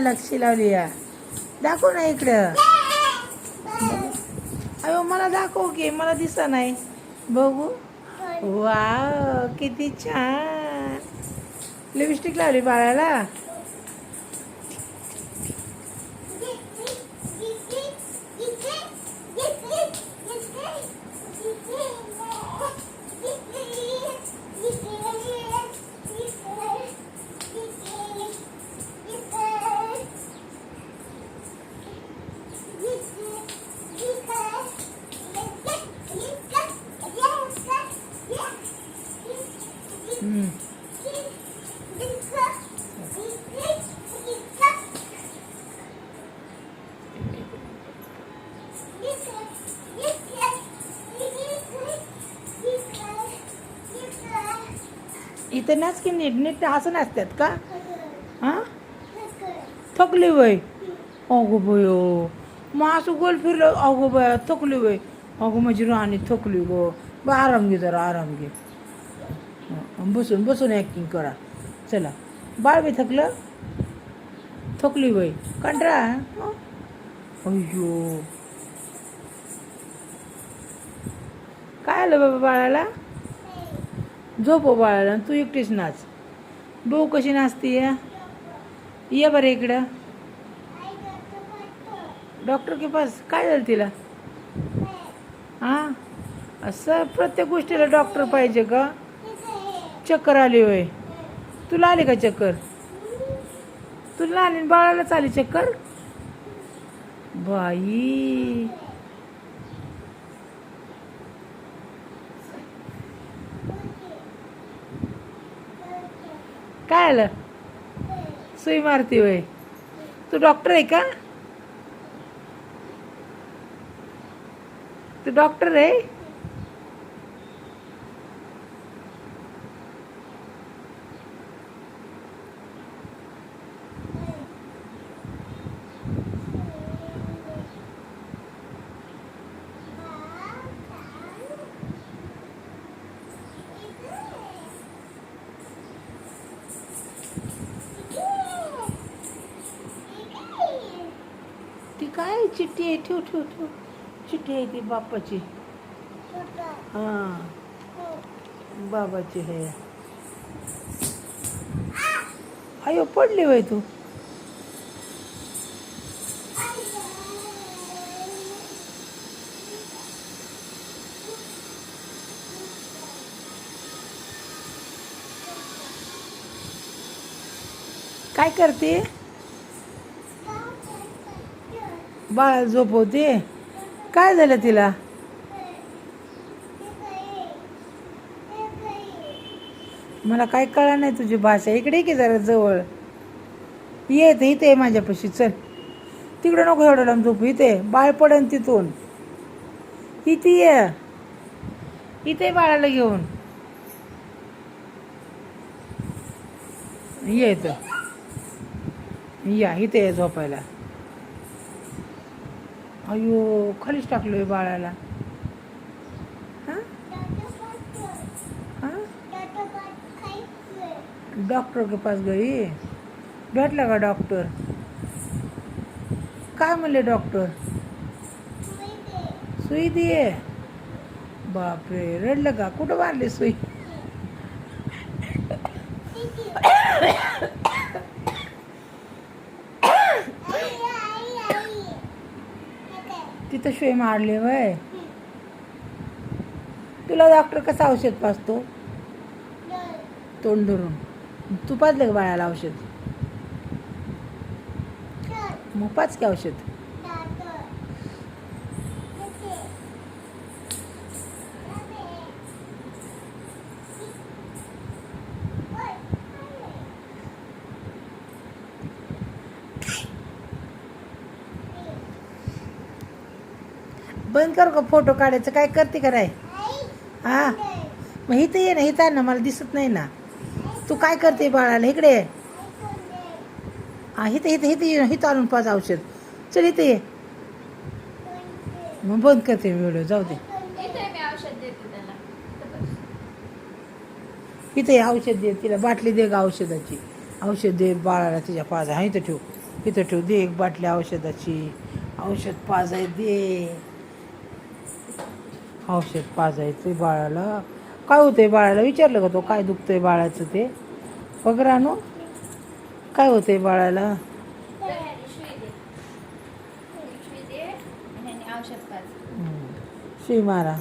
लक्ष लावली या दाखव ना इकडं. अयो मला दाखव की मला दिसत नाही. बघू. वा किती छान लिपस्टिक लावली बाळाला. इथं नाच की नीट नीट असं नाचतात का? हां थकली वय. अगो बयो मग असं गोल फिरलं. अगो बया थकली वय. अगो माझी राणी थकली गो. बरं आराम घे जरा आराम घे. बसून बसून ॲक्टिंग करा. चला बाळ बी थकलं. थकली वय कंटाळा. अय्यो काय आलं बाबा बाळाला. झोपव बाळाला तू एकटीच नाच. बहू कशी नाचती ये बरं इकडं. डॉक्टर के पास काय झालं तिला. हां असं प्रत्येक गोष्टीला डॉक्टर पाहिजे का. चक्कर आली होय. तुला आली का चक्कर. तुला आली बाळालाच आली चक्कर. बाई काय आलं. सुई मारती होय. तू डॉक्टर आहे का. तू डॉक्टर आहे. ती काय चिठ्ठी आहे. ठेव ठेव ठेव. चिठ्ठी आहे ती बाप्पाची. हां बाबाची आहे. अयो पडली वय तू. काय करते. बाळा झोपवते. काय झालं तिला. मला काय कळलं नाही तुझी भाषा. इकडे की जरा जवळ इथे इथे माझ्यापाशी. चल तिकडे नको एवढं लांब झोपू. इथे बाळ पडन तिथून. इथे ये. इथे बाळाला घेऊन ये. इथं या इथे झोपायला. अयो खालीच टाकलोय बाळाला. हां हां डॉक्टर के पास गई. भेटला का डॉक्टर. काय म्हणले डॉक्टर. सुई दिये. बापरे रडलं का. कुठं मारली सुई. तिथं शिवाय मारले वय. तुला डॉक्टर कसं औषध पाजतो. तोंड धरून. तू पाजलं का बाळाला औषध. मग पाच की औषध. बंद कर का फोटो काढायचं. काय करते का नाही. हां मग इथं ये ना. इथं आहे ना मला दिसत नाही ना. तू काय करते बाळाला. इकडे हां इथं इथं इथं इथं आणून पाच औषध. चल इथं ये. मग बंद करते व्हिडिओ. जाऊ दे. इथे औषध दे तिला. बाटली दे ग औषधाची. औषध दे बाळाला तिच्या पाजा. हा इथं ठेव. इथं ठेव दे एक बाटली औषधाची. औषध पाजाय दे. औषध पाजायचे बाळाला. काय होतंय बाळाला विचारलं का तो काय दुखतंय बाळाचं ते बघ रानू. काय होतंय बाळाला. औषध पाज. सुई मारा.